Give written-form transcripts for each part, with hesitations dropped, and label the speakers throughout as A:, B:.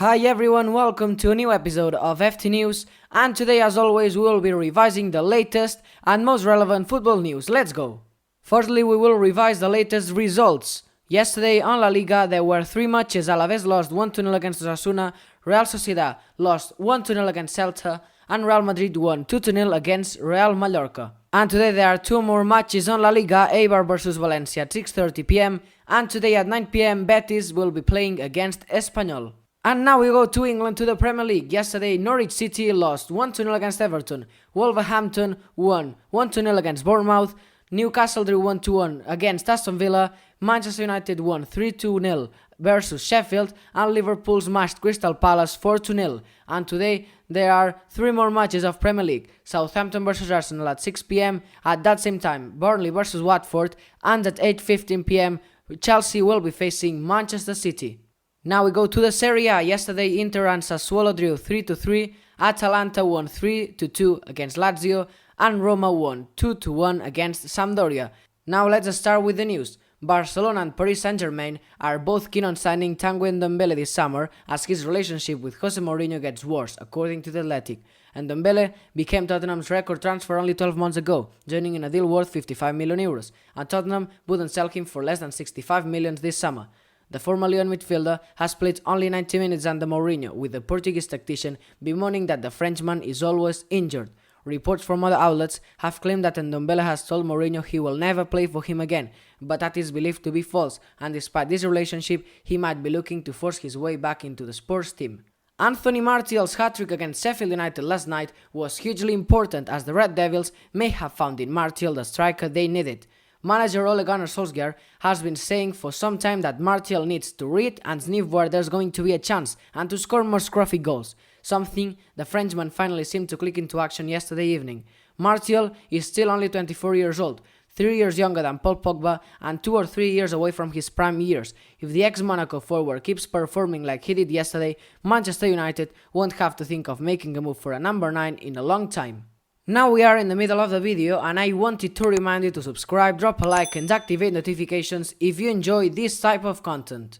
A: Hi everyone, welcome to a new episode of FT News, and today as always we will be revising the latest and most relevant football news. Let's go! Firstly, we will revise the latest results. Yesterday on La Liga there were 3 matches. Alaves lost 1-0 against Osasuna, Real Sociedad lost 1-0 against Celta, and Real Madrid won 2-0 against Real Mallorca. And today there are 2 more matches on La Liga, Eibar vs Valencia at 6:30 PM, and today at 9 PM Betis will be playing against Espanyol. And now we go to England, to the Premier League. Yesterday, Norwich City lost 1-0 against Everton, Wolverhampton won 1-0 against Bournemouth, Newcastle drew 1-1 against Aston Villa, Manchester United won 3-2 versus Sheffield, and Liverpool smashed Crystal Palace 4-0. And today, there are 3 more matches of Premier League. Southampton vs Arsenal at 6 PM, at that same time, Burnley vs Watford, and at 8:15 PM, Chelsea will be facing Manchester City. Now we go to the Serie A. Yesterday, Inter and Sassuolo drew 3-3, Atalanta won 3-2 against Lazio, and Roma won 2-1 against Sampdoria. Now let's start with the news. Barcelona and Paris Saint-Germain are both keen on signing Tanguy Ndombele this summer, as his relationship with Jose Mourinho gets worse, according to The Athletic. And Ndombele became Tottenham's record transfer only 12 months ago, joining in a deal worth €55 million, and Tottenham wouldn't sell him for less than €65 million this summer. The former Lyon midfielder has played only 90 minutes under Mourinho, with the Portuguese tactician bemoaning that the Frenchman is always injured. Reports from other outlets have claimed that Ndombele has told Mourinho he will never play for him again, but that is believed to be false, and despite this relationship, he might be looking to force his way back into the Spurs team. Anthony Martial's hat-trick against Sheffield United last night was hugely important, as the Red Devils may have found in Martial the striker they needed. Manager Ole Gunnar Solskjaer has been saying for some time that Martial needs to read and sniff where there's going to be a chance and to score more scruffy goals, something the Frenchman finally seemed to click into action yesterday evening. Martial is still only 24 years old, 3 years younger than Paul Pogba and 2 or 3 years away from his prime years. If the ex-Monaco forward keeps performing like he did yesterday, Manchester United won't have to think of making a move for a number 9 in a long time. Now we are in the middle of the video, and I wanted to remind you to subscribe, drop a like and activate notifications if you enjoy this type of content.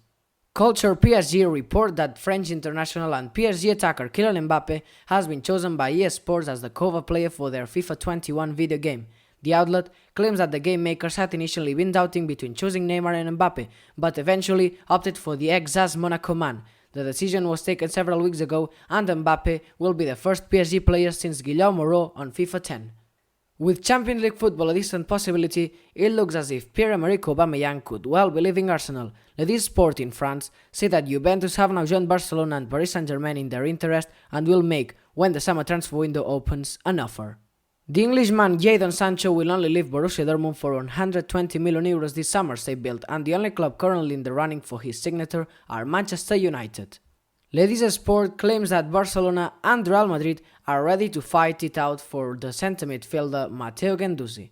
A: Culture PSG report that French international and PSG attacker Kylian MBAPPÉ has been chosen by EA Sports as the cover player for their FIFA 21 video game. The outlet claims that the game makers had initially been doubting between choosing Neymar and Mbappé, but eventually opted for the ex-AS Monaco man. The decision was taken several weeks ago, and Mbappé will be the first PSG player since Guillaume Moreau on FIFA 10. With Champions League football a distant possibility, it looks as if Pierre-Emerick Aubameyang could well be leaving Arsenal. Ledis Sport in France say that Juventus have now joined Barcelona and Paris Saint-Germain in their interest and will make, when the summer transfer window opens, an offer. The Englishman Jadon Sancho will only leave Borussia Dortmund for €120 million this summer, say Bild, and the only club currently in the running for his signature are Manchester United. Ledis Sport claims that Barcelona and Real Madrid are ready to fight it out for the centre midfielder Matteo Guendouzi.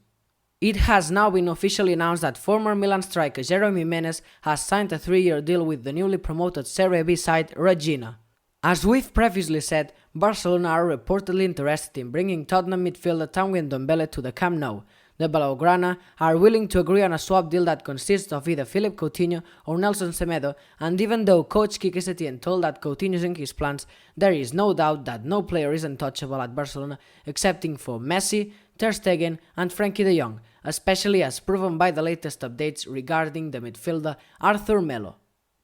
A: It has now been officially announced that former Milan striker Jeremy Menez has signed a 3-year deal with the newly promoted Serie B side Regina. As we've previously said, Barcelona are reportedly interested in bringing Tottenham midfielder Tanguy Ndombele to the Camp Nou. The Blaugrana are willing to agree on a swap deal that consists of either Philippe Coutinho or Nelson Semedo, and even though coach Quique Setién told that Coutinho is in his plans, there is no doubt that no player is untouchable at Barcelona excepting for Messi, Ter Stegen and Frenkie de Jong, especially as proven by the latest updates regarding the midfielder Arthur Melo.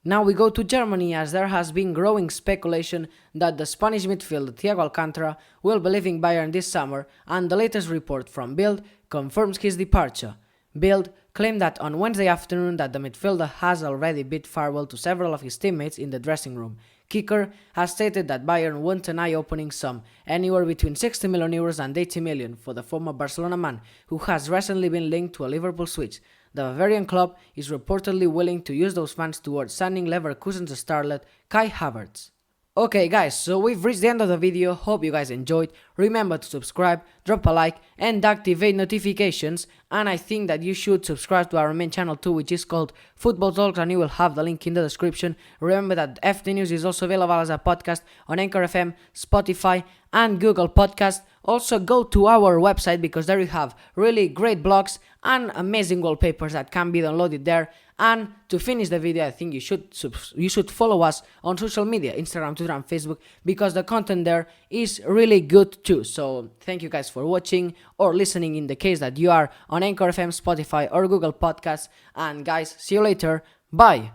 A: Now we go to Germany, as there has been growing speculation that the Spanish midfielder Thiago Alcantara will be leaving Bayern this summer, and the latest report from Bild confirms his departure. Bild claimed that on Wednesday afternoon that the midfielder has already bid farewell to several of his teammates in the dressing room. Kicker has stated that Bayern want an eye-opening sum, anywhere between €60 million and €80 million, for the former Barcelona man, who has recently been linked to a Liverpool switch. The Bavarian club is reportedly willing to use those funds towards signing Leverkusen's starlet Kai Havertz. Okay guys, so we've reached the end of the video, hope you guys enjoyed. Remember to subscribe, drop a like and activate notifications, and I think that you should subscribe to our main channel too, which is called Football Talks, and you will have the link in the description. Remember that FT News is also available as a podcast on Anchor FM, Spotify and Google Podcast. Also go to our website because there you have really great blogs and amazing wallpapers that can be downloaded there. And to finish the video, I think you should follow us on social media, Instagram, Twitter and Facebook, because the content there is really good too. So thank you guys for watching or listening in the case that you are on Anchor FM, Spotify or Google Podcasts. And guys, see you later. Bye.